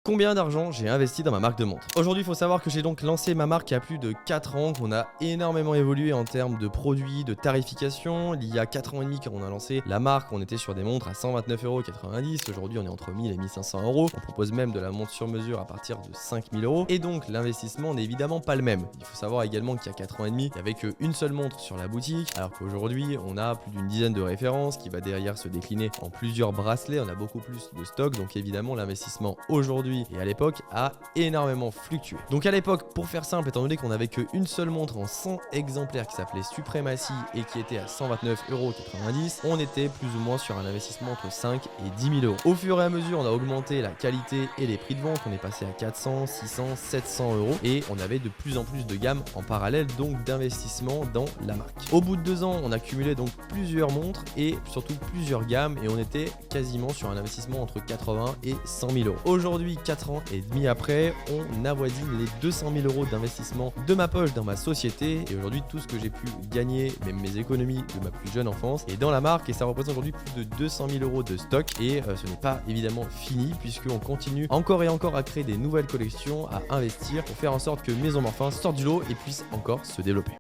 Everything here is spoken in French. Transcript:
Combien d'argent j'ai investi dans ma marque de montre? Aujourd'hui, il faut savoir que j'ai donc lancé ma marque il y a plus de 4 ans, qu'on a énormément évolué en termes de produits, de tarification. Il y a 4 ans et demi, quand on a lancé la marque, on était sur des montres à 129,90 €. Aujourd'hui, on est entre 1000 et 1500 €. On propose même de la montre sur mesure à partir de 5000 €. Et donc, l'investissement n'est évidemment pas le même. Il faut savoir également qu'il y a 4 ans et demi, il n'y avait qu'une seule montre sur la boutique, alors qu'aujourd'hui, on a plus d'une dizaine de références qui va derrière se décliner en plusieurs bracelets. On a beaucoup plus de stock, donc évidemment, l'investissement aujourd'hui et à l'époque a énormément fluctué. Donc à l'époque, pour faire simple, étant donné qu'on avait qu'une seule montre en 100 exemplaires qui s'appelait Supremacy et qui était à 129,90 €, on était plus ou moins sur un investissement entre 5 et 10 000 €. Au fur et à mesure, on a augmenté la qualité et les prix de vente. On est passé à 400, 600, 700 € et on avait de plus en plus de gammes en parallèle, donc d'investissement dans la marque. Au bout de 2 ans, on a cumulé donc plusieurs montres et surtout plusieurs gammes et on était quasiment sur un investissement entre 80 et 100 000 €. Aujourd'hui, 4 ans et demi après, on avoisine les 200 000 € d'investissement de ma poche dans ma société. Et aujourd'hui, tout ce que j'ai pu gagner, même mes économies de ma plus jeune enfance, est dans la marque et ça représente aujourd'hui plus de 200 000 € de stock. Et ce n'est pas évidemment fini puisqu'on continue encore et encore à créer des nouvelles collections, à investir pour faire en sorte que Maison Morphin sorte du lot et puisse encore se développer.